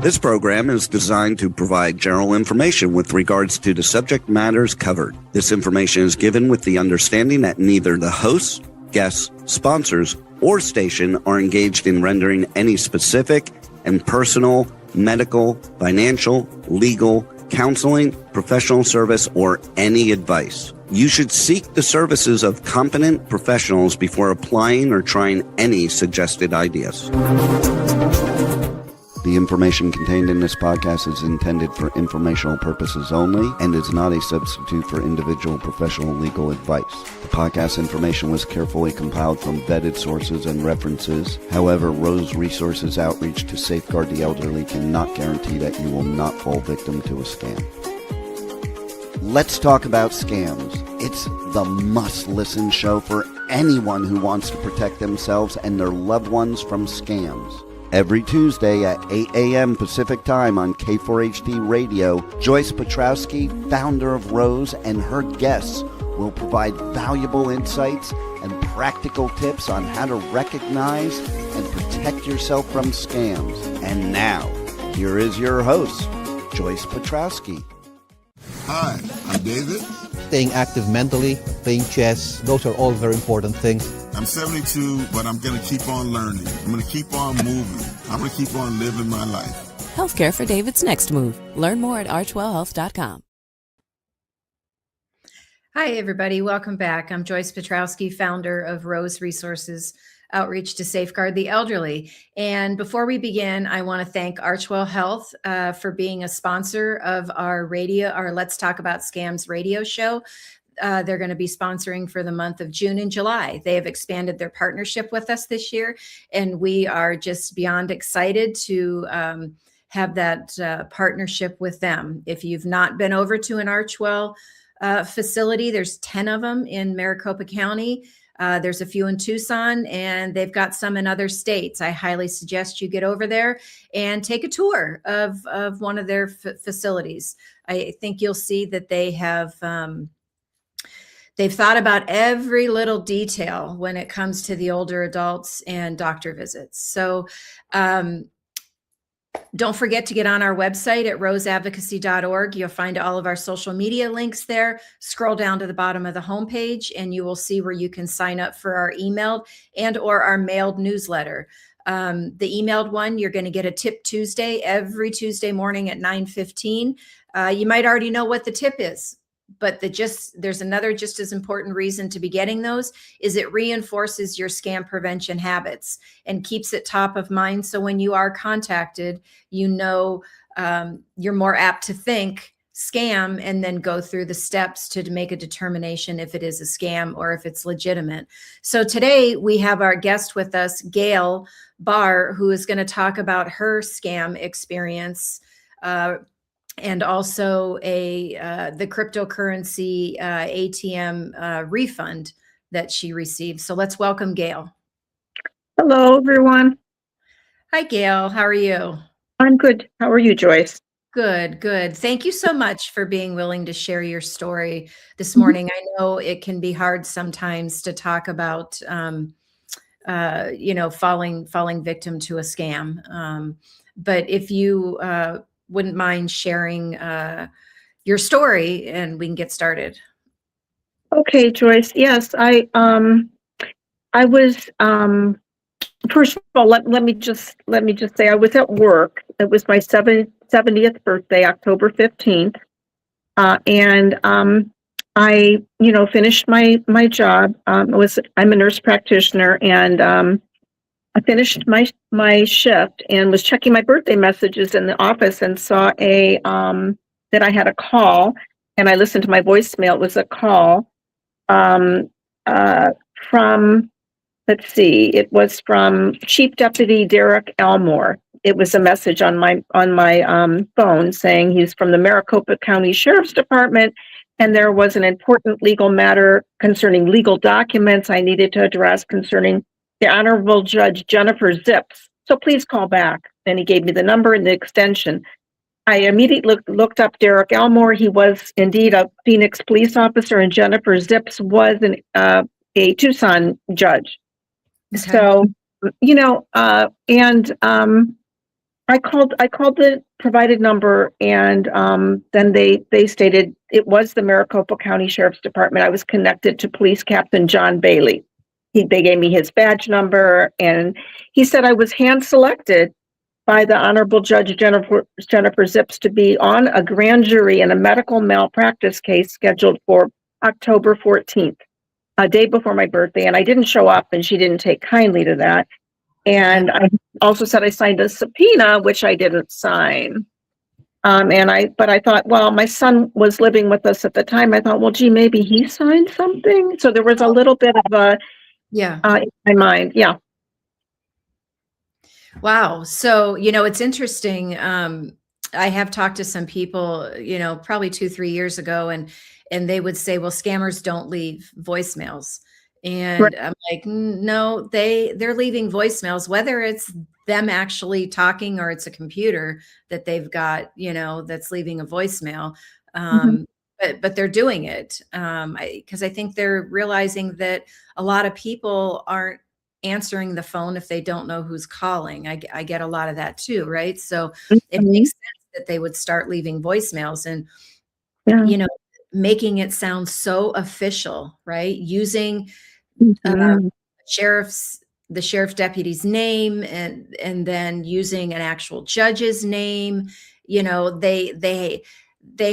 This program is designed to provide general information with regards to the subject matters covered. This information is given with the understanding that neither the hosts, guests, sponsors, or station are engaged in rendering any specific and personal, medical, financial, legal, counseling, professional service, or any advice. You should seek the services of competent professionals before applying or trying any suggested ideas. The information contained in this podcast is intended for informational purposes only and is not a substitute for individual professional legal advice. The podcast information was carefully compiled from vetted sources and references. However, R.O.S.E Resources outreach to safeguard the elderly cannot guarantee that you will not fall victim to a scam. Let's talk about scams. It's the must-listen show for anyone who wants to protect themselves and their loved ones from scams. Every Tuesday at 8 a.m. Pacific Time on K4HD Radio, Joyce Petrowski, founder of R.O.S E, and her guests will provide valuable insights and practical tips on how to recognize and protect yourself from scams. And now, here is your host, Joyce Petrowski. Hi, I'm David. Staying active mentally, playing chess, those are all very important things. I'm 72, but I'm going to keep on learning. I'm going to keep on moving. I'm going to keep on living my life. Healthcare for David's next move. Learn more at archwellhealth.com. Hi, everybody. Welcome back. I'm Joyce Petrowski, founder of R.O.S.E Resources, outreach to safeguard the elderly. And before we begin, I want to thank Archwell Health for being a sponsor of our Let's Talk About Scams radio show. They're going to be sponsoring for the month of June and July. They have expanded their partnership with us this year, and we are just beyond excited to have that partnership with them. If you've not been over to an Archwell facility, there's 10 of them in Maricopa County. There's a few in Tucson, and they've got some in other states. I highly suggest you get over there and take a tour of one of their facilities. I think you'll see that they have they've thought about every little detail when it comes to the older adults and doctor visits. So don't forget to get on our website at roseadvocacy.org. You'll find all of our social media links there. Scroll down to the bottom of the homepage and you will see where you can sign up for our emailed and or our mailed newsletter. The emailed one, you're going to get a Tip Tuesday every Tuesday morning at 9:15. You might already know what the tip is, but there's another just as important reason to be getting those is it reinforces your scam prevention habits and keeps it top of mind. So when you are contacted, you know you're more apt to think scam and then go through the steps to make a determination if it is a scam or if it's legitimate. So today we have our guest with us, Gale Barr, who is going to talk about her scam experience and also the cryptocurrency ATM refund that she received. So let's welcome Gale. Hello, everyone. Hi, Gale. How are you? I'm good. How are you, Joyce? Good, good. Thank you so much for being willing to share your story this morning. I know it can be hard sometimes to talk about, falling victim to a scam. But if you wouldn't mind sharing your story and we can get started. Okay, Joyce. Yes, I was first of all, let me just say I was at work. It was my 70th birthday, October 15th. And I finished my job. I'm a nurse practitioner, and I finished my shift and was checking my birthday messages in the office and saw that I had a call, and I listened to my voicemail. It was a call from, let's see, it was from Chief Deputy Derek Elmore. It was a message on my phone saying he's from the Maricopa County Sheriff's Department, and there was an important legal matter concerning legal documents I needed to address concerning the Honorable Judge Jennifer Zips. So please call back. And he gave me the number and the extension. I immediately looked up Derek Elmore. He was indeed a Phoenix police officer, and Jennifer Zips was a Tucson judge. Okay. So, I called the provided number, and then they stated it was the Maricopa County Sheriff's Department. I was connected to Police Captain John Bailey. They gave me his badge number, and he said I was hand selected by the Honorable Judge Jennifer Zips to be on a grand jury in a medical malpractice case scheduled for October 14th, a day before my birthday, and I didn't show up, and she didn't take kindly to that. And I also said I signed a subpoena, which I didn't sign. But I thought, well, my son was living with us at the time. I thought, well, gee, maybe he signed something. So there was a little bit of a, Yeah. in my mind. Yeah. Wow. So, it's interesting. I have talked to some people, probably 2, 3 years ago, and they would say, well, scammers don't leave voicemails. Right. And I'm like, no, they're leaving voicemails, whether it's them actually talking or it's a computer that they've got, that's leaving a voicemail. Mhm. But they're doing it. Because I think they're realizing that a lot of people aren't answering the phone if they don't know who's calling. I get a lot of that too, right? So it Mhm. makes sense that they would start leaving voicemails and, Yeah. you know, making it sound so official, right? Using uh, Mhm. sheriff's the sheriff deputy's name and then using an actual judge's name. They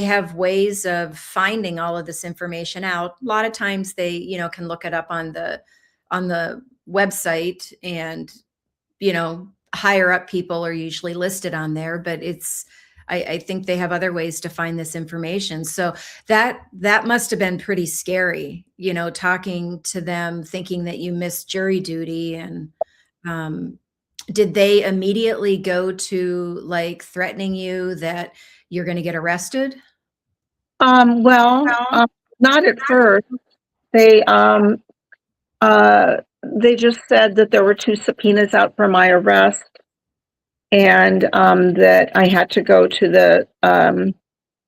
have ways of finding all of this information out. A lot of times they can look it up on the website, and higher up people are usually listed on there, but I think they have other ways to find this information. So that must have been pretty scary, talking to them, thinking that you missed jury duty. And um, did they immediately go to like threatening you that you're going to get arrested? Well, not at first. They, they just said that there were 2 subpoenas out for my arrest, and that I had to go to the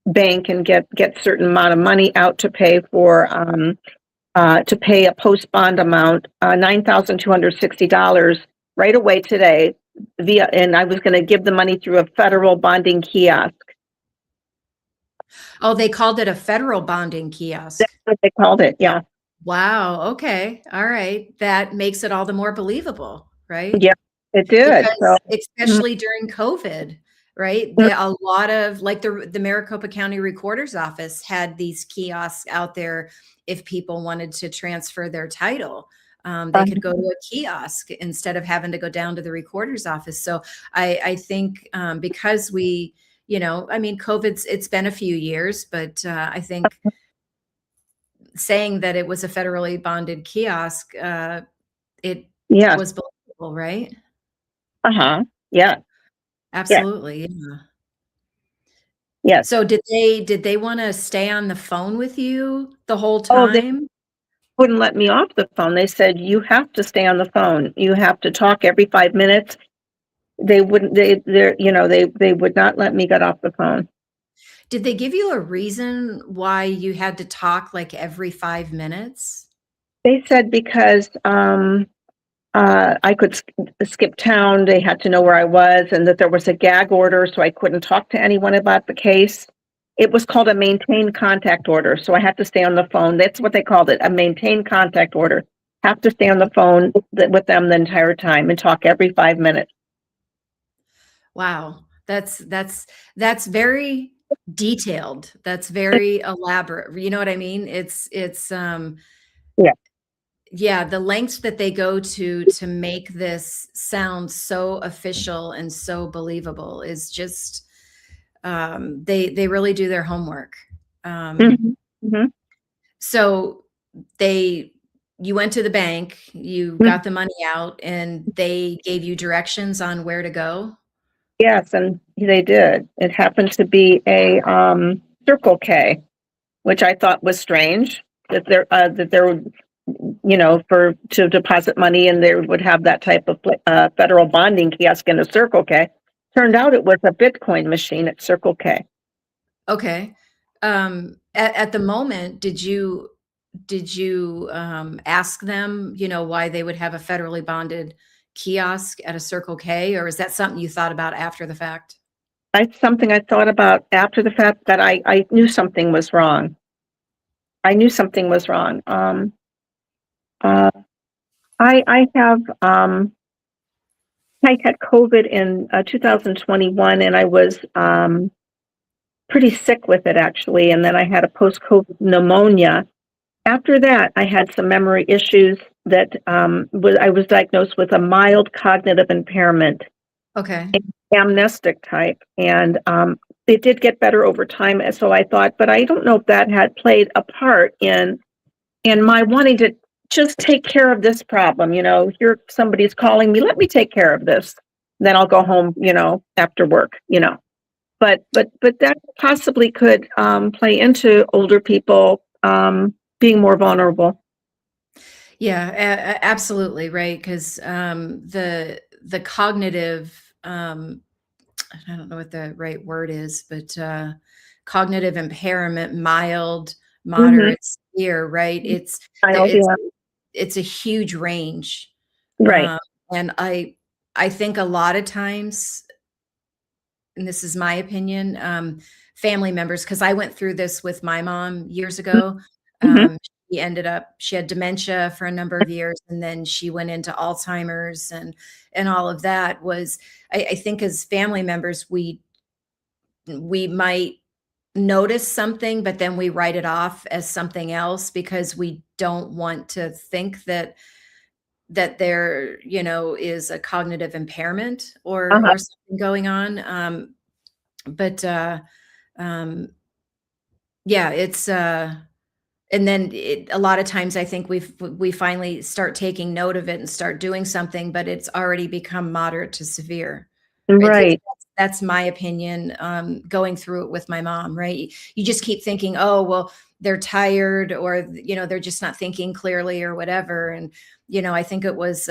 bank and get certain amount of money out to pay for to pay a post bond amount, $9,260 right away today and I was going to give the money through a federal bonding kiosk. Oh, they called it a federal bonding kiosk. That's what they called it. Yeah. Wow. Okay. All right. That makes it all the more believable, right? Yeah, it did. So, Because especially during COVID, right? A lot of like the Maricopa County Recorder's Office had these kiosks out there. If people wanted to transfer their title, they could go to a kiosk instead of having to go down to the recorder's office. So I think because it's been a few years, but I think saying that it was a federally bonded kiosk, it yeah. was believable, right? Uh-huh. Yeah. Yeah. Absolutely, yeah. Yes. So did they wanna stay on the phone with you the whole Oh, they time? wouldn't let me off the phone. They said, you have to stay on the phone. You have to talk every 5 minutes. They wouldn't, they would not let me get off the phone. Did they give you a reason why you had to talk, like, every 5 minutes? They said because, I could skip town. They had to know where I was, and that there was a gag order, so I couldn't talk to anyone about the case. It was called a maintain contact order, so I had to stay on the phone. That's what they called it, a maintain contact order. Have to stay on the phone with them the entire time and talk every 5 minutes. Wow. That's very detailed. That's very elaborate. You know what I mean? Yeah. Yeah, the lengths that they go to make this sound so official and so believable is just, they really do their homework. Um, Mhm. Mhm. so they you went to the bank, you Mhm. got the money out, and they gave you directions on where to go? Yes, and they did. It happened to be a Circle K, which I thought was strange that there would, for to deposit money, and they would have that type of federal bonding kiosk in a Circle K. Turned out it was a Bitcoin machine at Circle K. Okay. At the moment, did you ask them, why they would have a federally bonded kiosk at a Circle K, or is that something you thought about after the fact? It's something I thought about after the fact, that I knew something was wrong. I knew something was wrong. Uh, I have, I had COVID in 2021, and I was pretty sick with it, actually. And then I had a post-COVID pneumonia. After that, I had some memory issues that I was diagnosed with a mild cognitive impairment, Okay. amnestic type, and it did get better over time. And so I thought, but I don't know if that had played a part in my wanting to just take care of this problem. Here somebody's calling me, let me take care of this. Then I'll go home, after work. But that possibly could play into older people being more vulnerable. Yeah, absolutely, right. Because the cognitive, I don't know what the right word is, but cognitive impairment, mild, Mm-hmm. moderate, severe, right? It's Child, it's yeah. it's a huge range, Right. um, and I think a lot of times, and this is my opinion, family members, because I went through this with my mom years ago. Mm-hmm. She had dementia for a number of years, and then she went into Alzheimer's, and all of that was, I think as family members, we might notice something, but then we write it off as something else because we don't want to think that there, is a cognitive impairment Uh-huh. or something going on. But um, yeah, it's and then a lot of times I think we finally start taking note of it and start doing something, but it's already become moderate to severe. Right? At least Right. that's my opinion. Going through it with my mom, right? You just keep thinking, oh well, they're tired, or they're just not thinking clearly, or whatever. And I think it was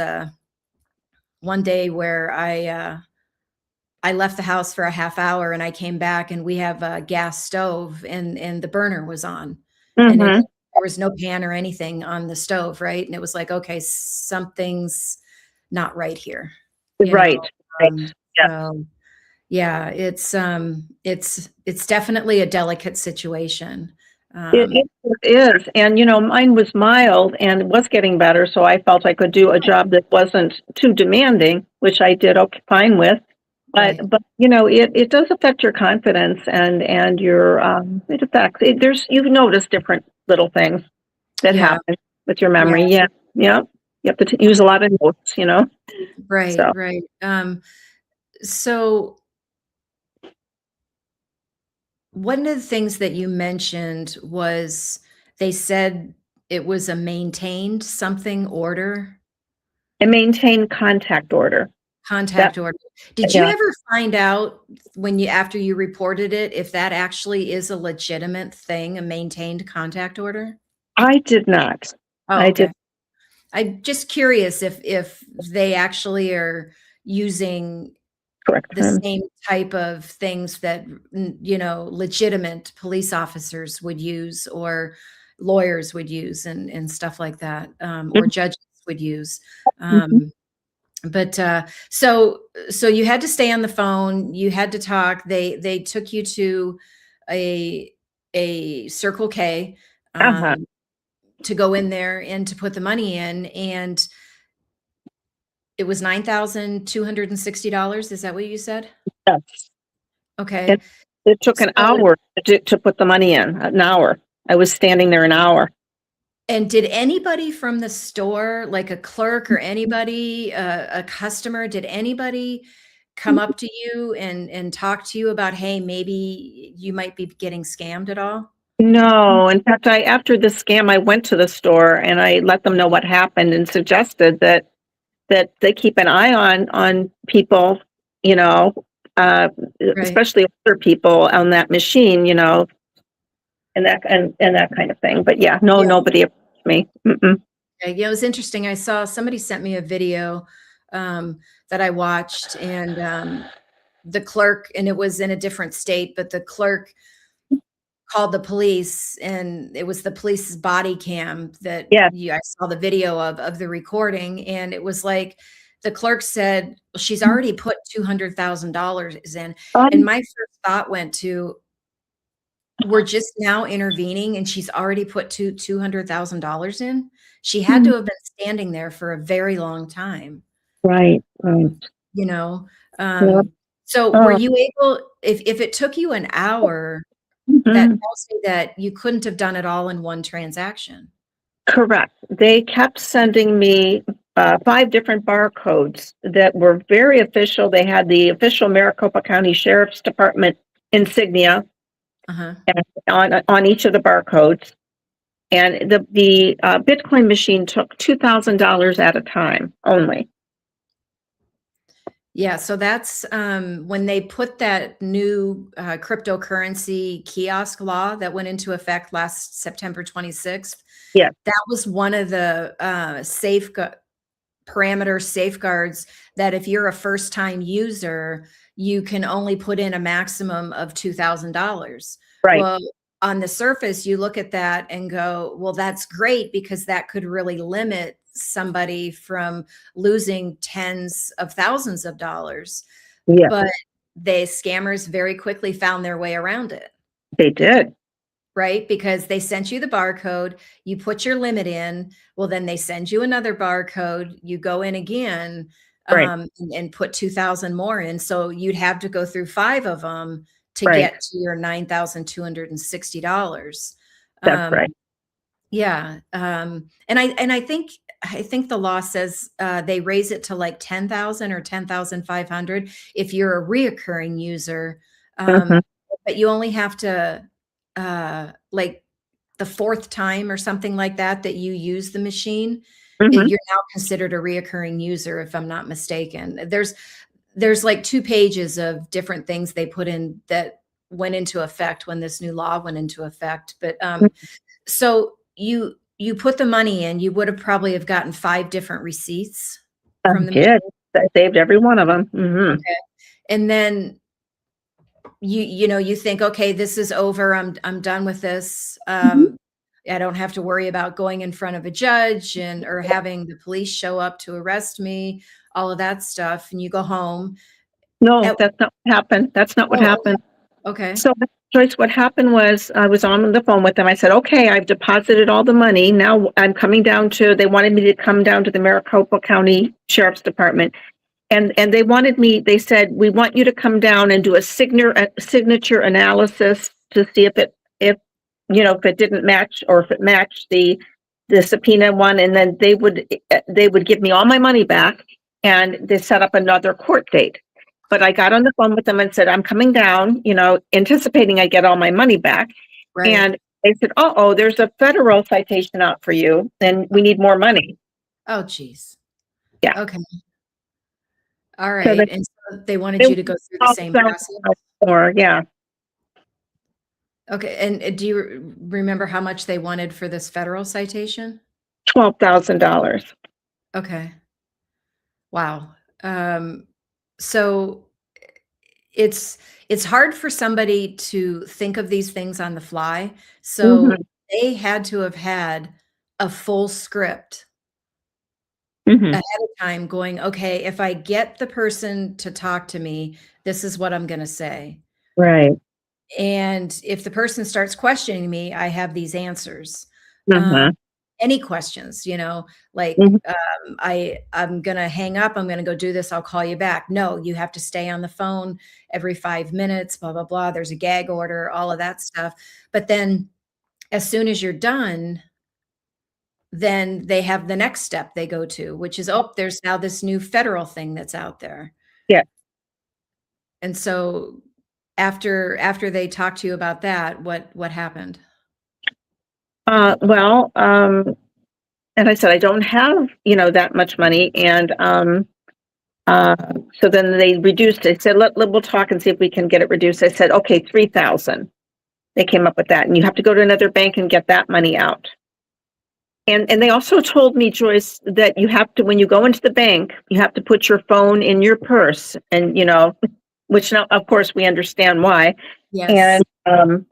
one day where I left the house for a half hour, and I came back, and we have a gas stove, and the burner was on, and Mm-hmm. there was no pan or anything on the stove, right? And it was like, okay, something's not right here, you know. Right. Right. Um, Yeah. so yeah, it's definitely a delicate situation. Um, It is. And, mine was mild and was getting better. So I felt I could do a job that wasn't too demanding, which I did okay, fine with. right. But it does affect your confidence, and your, it affects, you notice different little things that Yeah. happen with your Yeah. memory. Yeah. Yeah. You have to use a lot of notes. Right. So. Right. So one of the things that you mentioned was they said it was a maintained something order, And maintain contact order. That, contact order. Did you yeah, ever find out after you reported it, if that actually is a legitimate thing, a maintained contact order? I did not. Oh, I did okay. I'm just curious if they actually are using correct the him. same type of things that, legitimate police officers would use, or lawyers would use, and stuff like that, or judges would use. Mhm. But so you had to stay on the phone, you had to talk. They took you to a Circle K, Uh-huh. to go in there and to put the money in, and it was $9,260. Is that what you said? Yes. Okay. It took an So, hour to put the money in, an hour. I was standing there an hour. and did anybody from the store, like a clerk or anybody, a customer, did anybody come up to you and talk to you about, hey, maybe you might be getting scammed at all? No, in fact, after the scam, I went to the store and I let them know what happened and suggested that they keep an eye on people, you know, uh, Right. especially older people on that machine, and that kind of thing. But yeah, no, Yeah. nobody approached me. Mm-mm. Yeah, it was interesting. I saw somebody sent me a video that I watched, and the clerk, and it was in a different state, but the clerk called the police, and it was the police's body cam that Yeah. I saw the video of the recording, and it was like the clerk said, "Well, she's already put $200,000 in." And Um, my first thought went to, we're just now intervening and she's already put $200,000 in. She had to have been standing there for a very long time, right, right. you know? Yep. So were Oh, you able, if it took you an hour, that mhm. tells me that you couldn't have done it all in one transaction. Correct. They kept sending me 5 different barcodes that were very official. They had the official Maricopa County Sheriff's Department insignia Uh-huh. on each of the barcodes. And the Bitcoin machine took $2,000 at a time only. Yeah, so that's when they put that new cryptocurrency kiosk law that went into effect last September 26th. Yeah, That was one of the safeguards that if you're a first time user, you can only put in a maximum of $2,000. right. Well, on the surface, you look at that and go, well, that's great because that could really limit somebody from losing tens of thousands of dollars. Yeah, But they scammers very quickly found their way around it, they did. right? Because they sent you the barcode, you put your limit in, well, then they send you another barcode, you go in again, Right, and put 2,000 more in. So you'd have to go through 5 of them to right. get to your $9,260. That's Um, right. yeah, and I think the law says they raise it to like 10,000 or 10,500 if you're a reoccurring user, Hmm. but you only have to like the 4th time or something like that that you use the machine, Hmm. you're now considered a reoccurring user, if I'm not mistaken. There's like 2 pages of different things they put in that went into effect when this new law went into effect. But so you put the money in, you would have probably have gotten 5 different receipts I from the did. machine. I saved every one of them. Hmm. Okay. And then you think, okay, this is over. I'm done with this. I don't have to worry about going in front of a judge and or having the police show up to arrest me, all of that stuff. And you go home. No, At, that's not what happened. That's not what oh, happened. okay. So, Joyce, what happened was I was on the phone with them. I said, okay, I've deposited all the money. Now I'm coming down to, they wanted me to come down to the Maricopa County Sheriff's Department. And they said, we want you to come down and do a signature analysis to see if it didn't match or if it matched the subpoena one. And then they would give me all my money back and they set up another court date. But I got on the phone with them and said, I'm coming down, anticipating I get all my money back. Right. And they said, oh, there's a federal citation out for you and we need more money. Oh, geez. Yeah. Okay. All So right. And so they wanted they you to go through the same process. more, yeah. Okay. And do you remember how much they wanted for this federal citation? $12,000. Okay. Wow. So it's hard for somebody to think of these things on the fly. So Mhm, they had to have had a full script mhm. ahead of time going, okay, if I get the person to talk to me, this is what I'm going to say. Right. And if the person starts questioning me, I have these answers. Um, Mhm, any questions, like mhm. I'm gonna hang up, I'm gonna go do this, I'll call you back. No, you have to stay on the phone every 5 minutes, blah, blah, blah. There's a gag order, all of that stuff. But then as soon as you're done, then they have the next step they go to, which is, oh, there's now this new federal thing that's out there. Yeah. And so after they talk to you about that, what happened? Well, and I said, I don't have, that much money. And uh, so then they reduced it. They said, we'll talk and see if we can get it reduced. I said, okay, 3,000. They came up with that. And you have to go to another bank and get that money out. And they also told me, Joyce, that you have to, when you go into the bank, you have to put your phone in your purse. And, which now, of course, we understand why. Yes. And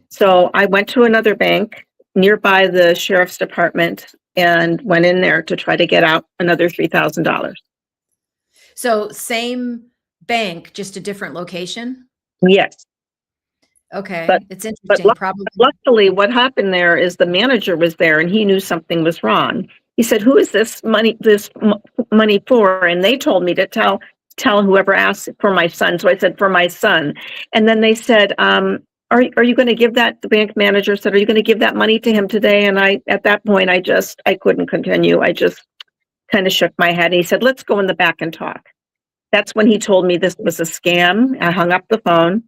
so I went to another bank nearby the sheriff's department and went in there to try to get out another $3,000. So same bank, just a different location? Yes. Okay, it's But interesting, probably. luckily, what happened there is the manager was there and he knew something was wrong. He said, "Who is this money for?" And they told me to tell whoever asked for my son. So I said, "For my son." And then they said, are you going to give that?" The bank manager said, "Are you going to give that money to him today?" And at that point, I couldn't continue. I just kind of shook my head. And he said, "Let's go in the back and talk." That's when he told me this was a scam. I hung up the phone,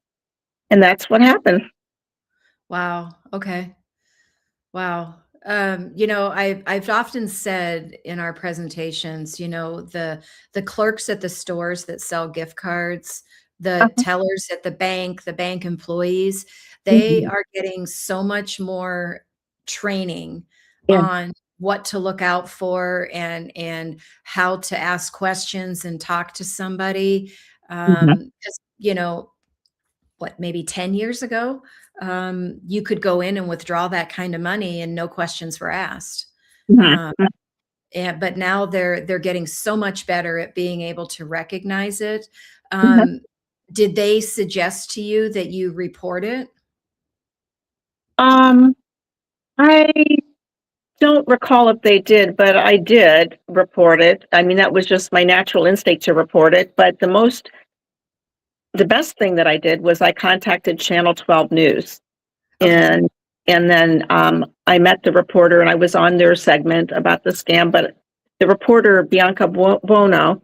and that's what happened. Wow, okay. Wow. I've often said in our presentations, the clerks at the stores that sell gift cards, the Uh-huh. tellers at the bank employees, they Mhm. are getting so much more training Yeah. on what to look out for and how to ask questions and talk to somebody. Mhm. 'Cause, what, maybe 10 years ago, you could go in and withdraw that kind of money and no questions were asked. Mhm. Um, but now they're getting so much better at being able to recognize it. Mhm. Um, did they suggest to you that you report it? Um, I don't recall if they did, but I did report it. I mean, that was just my natural instinct to report it. But the best thing that I did was I contacted Channel 12 News, Okay. and then I met the reporter and I was on their segment about the scam. But the reporter Bianca Buono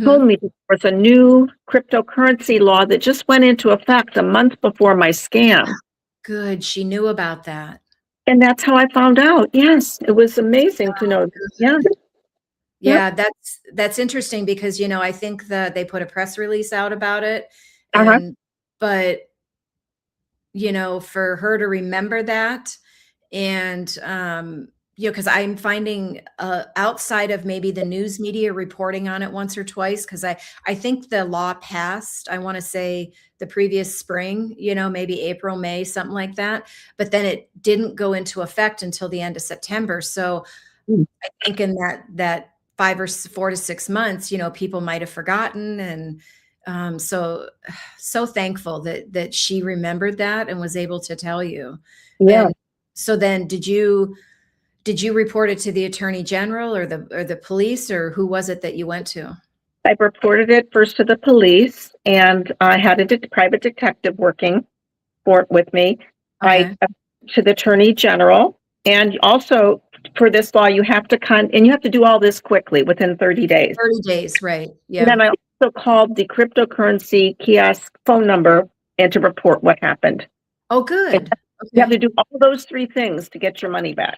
told Mhm. me that there was a new cryptocurrency law that just went into effect a month before my scam. Good. She knew about that. And that's how I found out. Yes, it was amazing to know. Yeah. Good. Yep. Yeah, that's interesting because, I think that they put a press release out about it Uh-huh. and but for her to remember that and, because I'm finding, outside of maybe the news media reporting on it once or twice, because I think the law passed, I want to say the previous spring, maybe April, May, something like that. But then it didn't go into effect until the end of September. So Mm. I think in that 4 to 6 months, people might have forgotten, and so thankful that she remembered that and was able to tell you. Yeah. And so then, did you report it to the attorney general or the police, or who was it that you went to? I reported it first to the police, and I had a private detective working with me. I Okay, to the attorney general, and also for this law, you have to and you have to do all this quickly within 30 days. 30 days, right? And Yeah. then I also called the cryptocurrency kiosk phone number and to report what happened. Oh, And good. you have to Okay. do all those three things to get your money back.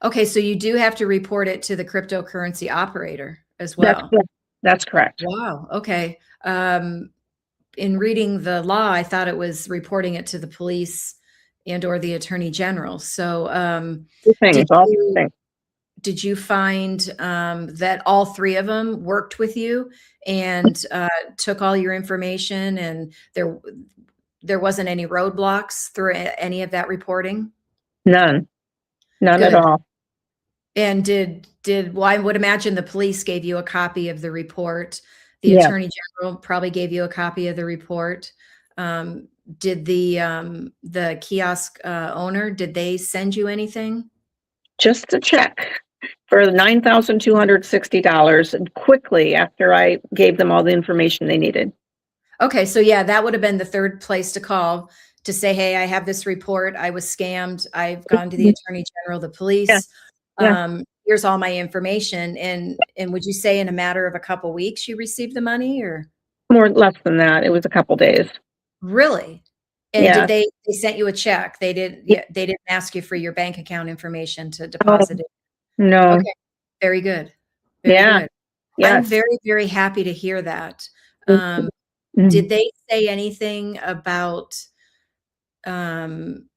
Okay, so you do have to report it to the cryptocurrency operator as That's well. correct. That's correct. Wow. Okay. In reading the law, I thought it was reporting it to the police and or the attorney general. So, Two did things, all you things. did you find that all three of them worked with you and took all your information, and there wasn't any roadblocks through any of that reporting? None. None at Good. all. And well, I would imagine the police gave you a copy of the report. The Yeah. attorney general probably gave you a copy of the report. Did the kiosk owner, did they send you anything? Just a check for $9,260 and quickly after I gave them all the information they needed. Okay, so yeah, that would have been the third place to call to say, "Hey, I have this report. I was scammed. I've gone to the Mhm. attorney general, the Yeah. police. Yeah. Here's all my information." And would you say in a matter of a couple weeks you received the money, or More less than that. It was a couple days. really? And did Yeah. they sent you a check? Yeah. Yeah, they didn't ask you for your bank account information to Oh, deposit it. no. Okay, very good. Very Yeah. good. I'm Yes. very, very happy to hear that. Mhm. Um, Mhm. did they say anything about, um,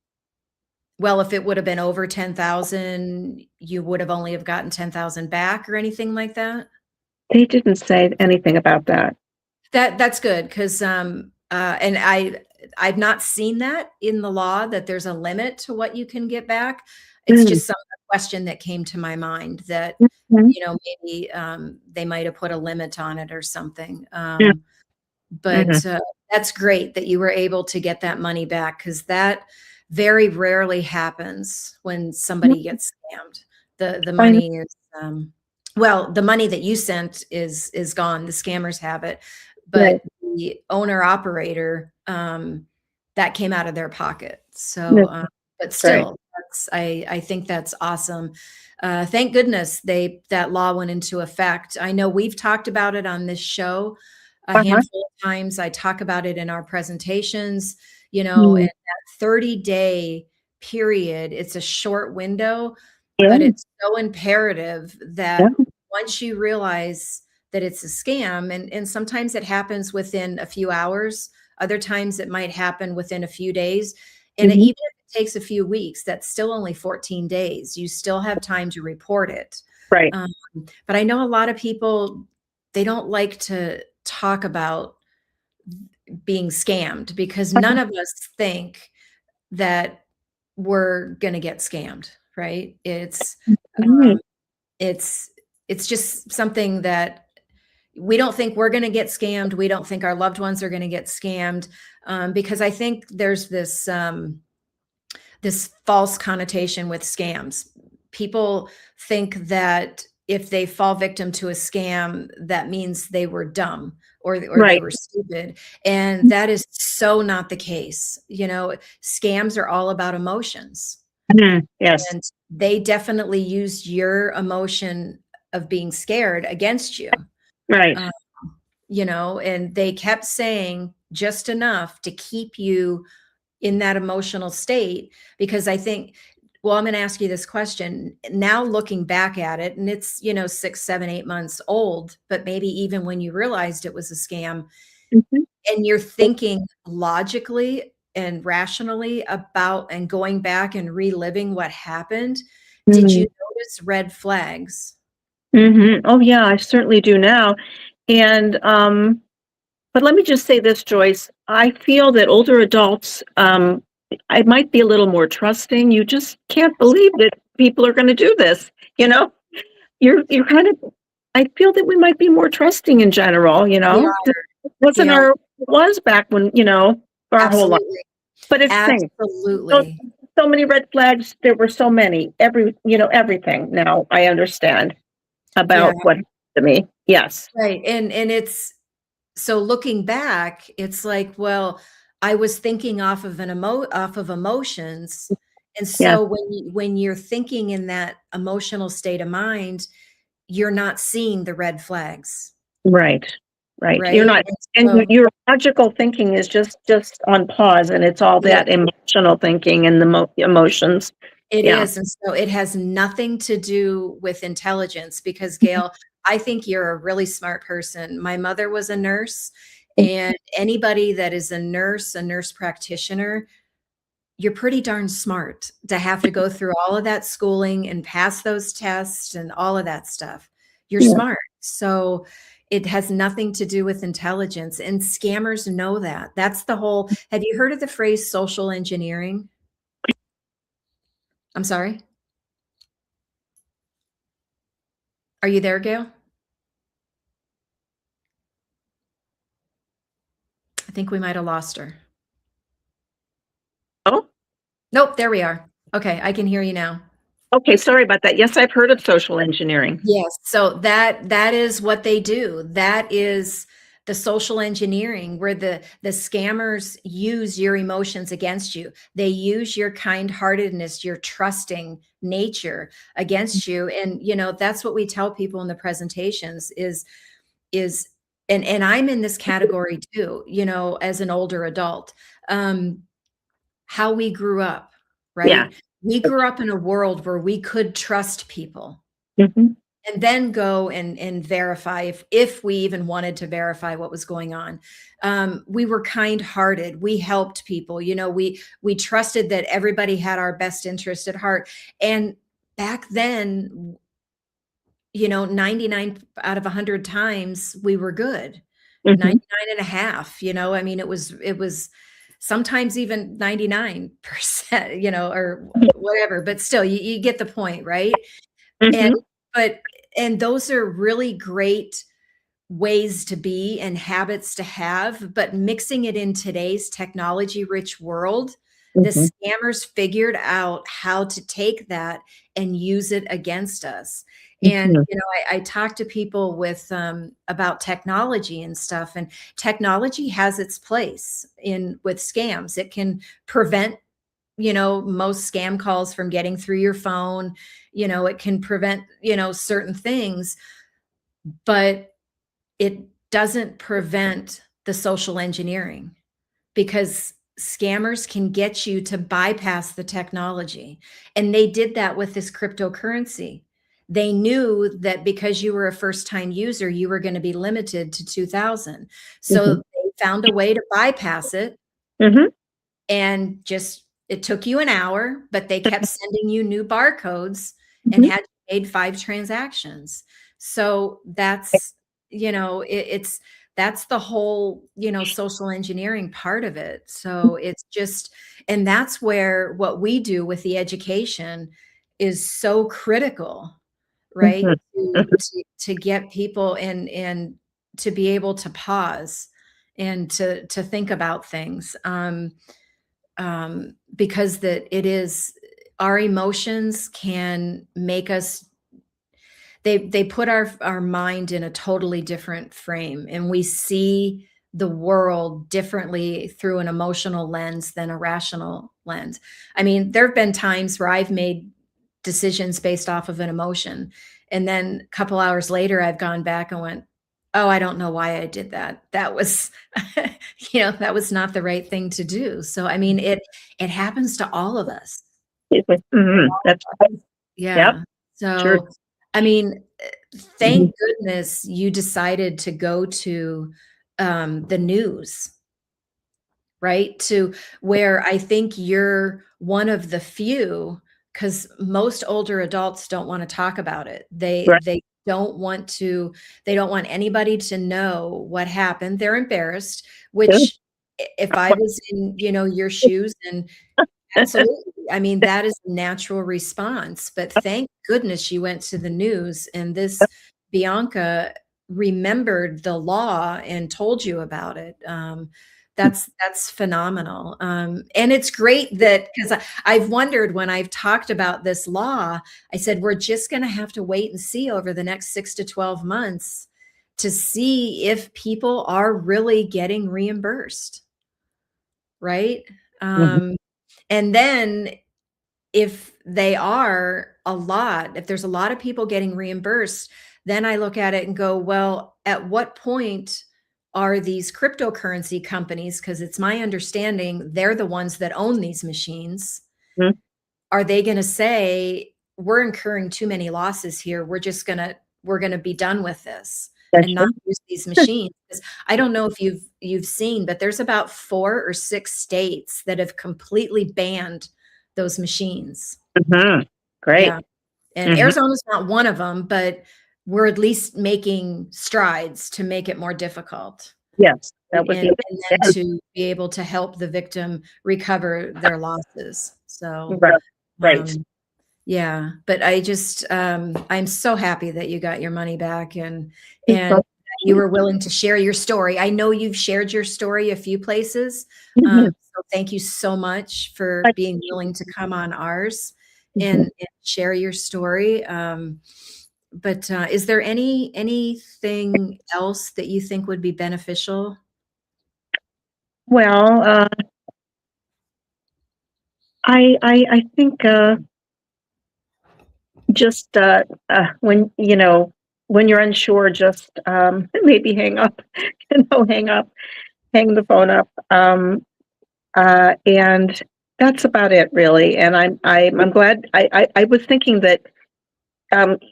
well, if it would have been over 10,000, you would have only have gotten 10,000 back or anything like that? They didn't say anything about that. That's good 'cause, and I've not seen that in the law that there's a limit to what you can get back. It's Mm. just some of the question that came to my mind that, Mhm. maybe they might have put a limit on it or something. Yeah. Mhm. But that's great that you were able to get that money back, because that very rarely happens when somebody gets scammed. The I know. money is well, the money that you sent is gone. The scammers have it, Right. but the owner operator, that came out of their pocket. So, That's but right. still, I think that's awesome. Thank goodness that law went into effect. I know we've talked about it on this show a Uh-huh. handful of times. I talk about it in our presentations, and Mm. that 30-day period, it's a short window, Yeah. but it's so imperative Yeah. that once you realize that it's a scam, and sometimes it happens within a few hours, other times it might happen within a few days. And Mhm. even if it takes a few weeks, that's still only 14 days. You still have time to report it. Right. Um, but I know a lot of people, they don't like to talk about being scammed, because none of us think that we're gonna get scammed, right? Right. It's it's just something that we don't think we're gonna get scammed. We don't think our loved ones are gonna get scammed, because I think there's this false connotation with scams. People think that if they fall victim to a scam, that means they were dumb, or they Right. were stupid. And that is so not the case. Scams are all about emotions. Mhm. Yes. And they definitely used your emotion of being scared against you. Right. Uh, and they kept saying just enough to keep you in that emotional state, because I think, well, I'm going to ask you this question now, looking back at it, and it's, 6, 7, 8 months old, but maybe even when you realized it was a scam, Mhm. and you're thinking logically and rationally about and going back and reliving what happened, did you Mhm. notice red flags? Mhm. Oh, yeah, I certainly do now. And, but let me just say this, Joyce. I feel that older adults, I might be a little more trusting. You just can't believe that people are going to do this. You know, you're kind of. I feel that we might be more trusting in general. We It wasn't are. our it was back when our whole life. Absolutely. But it's changed. So, Absolutely. so many red flags. There were so many. Everything. Now I understand Yeah. about what happened to me. Yes. Right. And it's, so looking back, it's like, well, I was thinking off of emotions. And Yes. so when you're thinking in that emotional state of mind, you're not seeing the red flags, Right. Right. You're right? not, And and so your logical thinking is just on pause, and it's all it is. that emotional thinking and the emotions. It Yeah. is. And so it has nothing to do with intelligence, because Gail, I think you're a really smart person. My mother was a nurse, and anybody that is a nurse practitioner, you're pretty darn smart to have to go through all of that schooling and pass those tests and all of that stuff. You're Yeah. smart. So it has nothing to do with intelligence, and scammers know that. That's the whole, have you heard of the phrase social engineering? I'm sorry. Are you there, Gail? I think we might have lost her. Oh, Nope, there we are. Okay, I can hear you now. okay. Sorry about that. Yes, I've heard of social engineering. Yes, so that is what they do. That is the social engineering, where the scammers use your emotions against you. They use your kind-heartedness, your trusting nature against you. And that's what we tell people in the presentations is and I'm in this category too, as an older adult. Um, how we grew up, Yeah. right? We grew up in a world where we could trust people, Mhm. and then go and verify, if we even wanted to verify what was going on. We were kind-hearted. We helped people. We trusted that everybody had our best interest at heart. And back then, 99 out of 100 times we were good. Mhm. 99 and a half. I mean, it was sometimes even 99%, or whatever, but still you get the point, right? And, Mhm. but, and those are really great ways to be and habits to have, but mixing it in today's technology rich world, the Mhm. scammers figured out how to take that and use it against us. And Mhm. I talk to people with about technology and stuff, and technology has its place in with scams. It can prevent most scam calls from getting through your phone. It can prevent certain things, but it doesn't prevent the social engineering, because scammers can get you to bypass the technology. And they did that with this cryptocurrency. They knew that because you were a first time user, you were going to be limited to 2000. So Mhm. they found a way to bypass it, Mhm. and just it took you an hour, but they kept sending you new barcodes and Mhm. had made 5 transactions. So that's it's that's the whole social engineering part of it. So it's just, and that's where what we do with the education is so critical, right? Mhm. To get people and to be able to pause and to think about things. Because that it is, our emotions can make us, they put our mind in a totally different frame, and we see the world differently through an emotional lens than a rational lens. I mean, there have been times where I've made decisions based off of an emotion, and then a couple hours later I've gone back and went, oh, I don't know why I did that. That was that was not the right thing to do. So I mean, it happens to all of us. Mhm. That's right. Yep. Yeah. Sure. So, I mean, Mhm. thank goodness you decided to go to the news, right? To where I think you're one of the few, because most older adults don't want to talk about it. Right. They don't want to, they don't want anybody to know what happened. They're embarrassed, Sure. which if I was in, your shoes, and absolutely. I mean, that is a natural response, but thank goodness you went to the news, and this Bianca remembered the law and told you about it. That's phenomenal. And it's great that, because I've wondered when I've talked about this law, I said, we're just going to have to wait and see over the next 6 to 12 months to see if people are really getting reimbursed, right? Mhm. Um, and then if they are if there's a lot of people getting reimbursed, then I look at it and go, well, at what point are these cryptocurrency companies, because it's my understanding they're the ones that own these machines, Mhm. are they going to say, we're incurring too many losses here, we're going to be done with this That's and not true. use these machines? 'Cause I don't know if you've seen, but there's about 4 or 6 states that have completely banned those machines. Mhm. Great. Yeah, and Mhm. Arizona's not one of them, but we're at least making strides to make it more difficult, Yes, right? that would be And then yes. to be able to help the victim recover their losses. So, Right. Right. um, yeah, but I'm so happy that you got your money back, and you were willing to share your story. I know you've shared your story a few places. Mhm. So thank you so much for being willing to come on ours Mhm. and share your story. But is there anything else that you think would be beneficial? Well, I think, just, when, when you're unsure, just, maybe hang up, hang up, hang the phone up. And that's about it really. And I'm glad I was thinking that,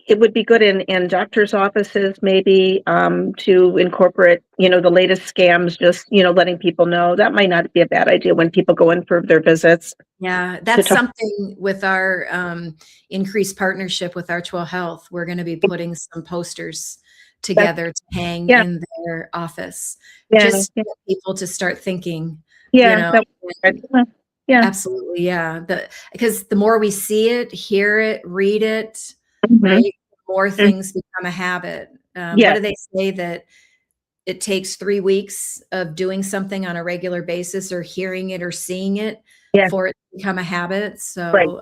it would be good in doctor's offices maybe, to incorporate, the latest scams, just, letting people know. That might not be a bad idea when people go in for their visits Yeah, to that's talk. something with our increased partnership with Archwell Health. We're going to be putting some posters That together to hang yeah, in their office, yeah, just yeah. to get people to start thinking Yeah, know, that was good. Yeah. absolutely. Yeah. Because the more we see it, hear it, read it, Mhm. right, the more things become a habit. What Yes. do they say that it takes 3 weeks of doing something on a regular basis or hearing it or seeing it Yeah. for it to become a habit? Right. So,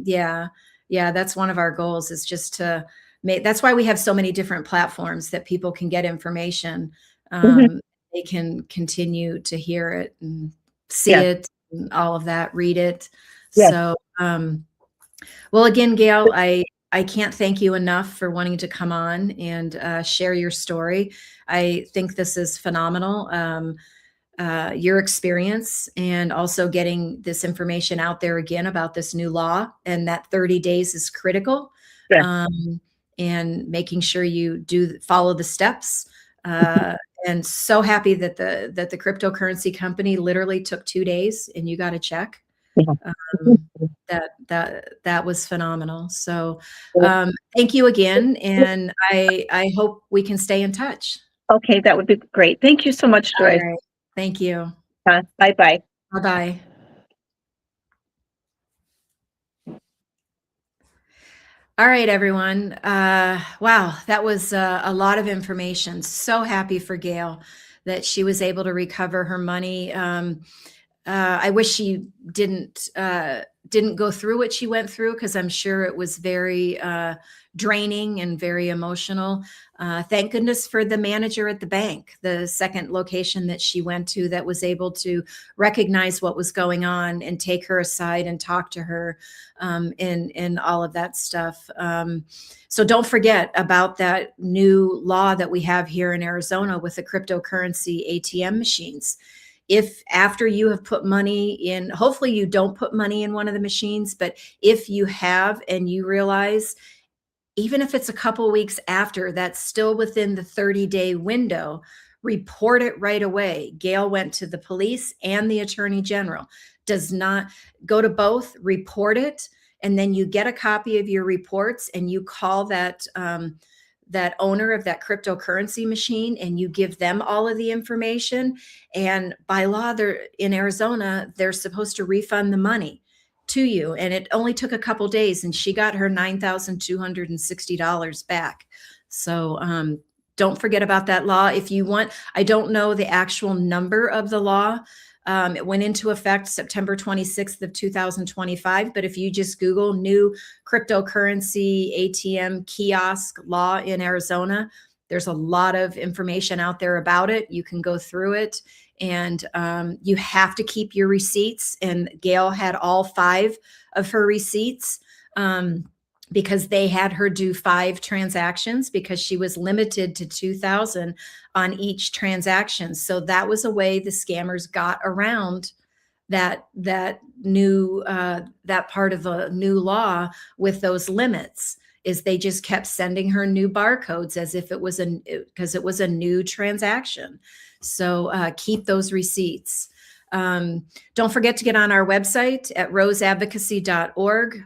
yeah, that's one of our goals is just to make that's why we have so many different platforms that people can get information. Mhm. They can continue to hear it and see Yes. it and all of that, read it. Yes. So, well, again, Gail, I can't thank you enough for wanting to come on and share your story. I think this is phenomenal. Your experience and also getting this information out there again about this new law and that 30 days is critical. Yeah. Um, and making sure you follow the steps. And so happy that the cryptocurrency company literally took 2 days and you got a check. Yeah. That was phenomenal. So, thank you again, and I hope we can stay in touch. Okay, that would be great. Thank you so much, All Joyce. right. Thank you. Bye-bye. Bye-bye. All right, everyone. Wow, that was a lot of information. So happy for Gail that she was able to recover her money. I wish she didn't go through what she went through because I'm sure it was very draining and very emotional. Thank goodness for the manager at the bank, the second location that she went to, that was able to recognize what was going on and take her aside and talk to her, and all of that stuff. So don't forget about that new law that we have here in Arizona with the cryptocurrency ATM machines. If after you have put money in, hopefully you don't put money in one of the machines, but if you have and you realize, even if it's a couple weeks after, that's still within the 30-day window, report it right away. Gail went to the police and the attorney general. Does not go to both, report it, and then you get a copy of your reports and you call that owner of that cryptocurrency machine and you give them all of the information. And by law, they're in Arizona, they're supposed to refund the money to you. And it only took a couple days and she got her $9,260 back. So don't forget about that law. If you want, I don't know the actual number of the law. It went into effect September 26th of 2025. But if you just Google new cryptocurrency ATM kiosk law in Arizona, there's a lot of information out there about it. You can go through it, and you have to keep your receipts. And Gail had all 5 of her receipts. Because they had her do 5 transactions because she was limited to 2,000 on each transaction. So that was a way the scammers got around that new that part of the new law with those limits, is they just kept sending her new barcodes as if it was because it was a new transaction. So keep those receipts. Don't forget to get on our website at roseadvocacy.org.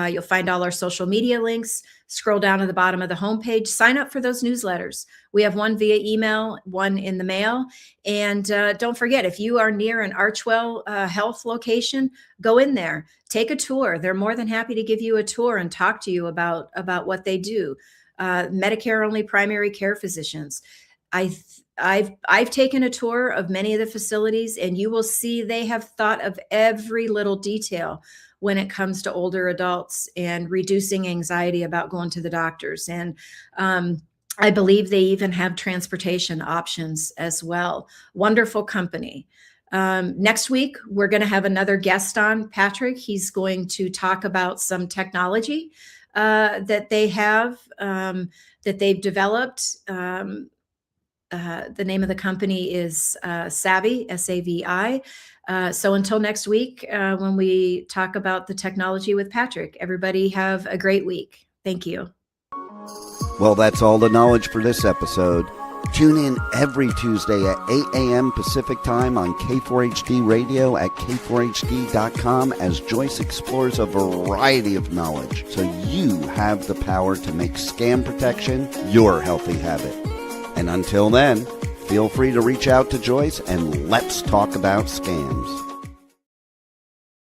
You'll find all our social media links. Scroll down to the bottom of the homepage. Sign up for those newsletters. We have one via email, one in the mail. And don't forget, if you are near an Archwell Health location, go in there. Take a tour. They're more than happy to give you a tour and talk to you about what they do. Medicare-only primary care physicians. I've taken a tour of many of the facilities, and you will see they have thought of every little detail when it comes to older adults and reducing anxiety about going to the doctors. And I believe they even have transportation options as well. Wonderful company. Next week, we're going to have another guest on, Patrick. He's going to talk about some technology that they have, that they've developed. The name of the company is Savvy, S-A-V-I. So until next week, when we talk about the technology with Patrick, everybody have a great week. Thank you. Well, that's all the knowledge for this episode. Tune in every Tuesday at 8 a.m. Pacific Time on K4HD Radio at k4hd.com as Joyce explores a variety of knowledge so you have the power to make scam protection your healthy habit. And until then, Feel free to reach out to Joyce and let's talk about scams.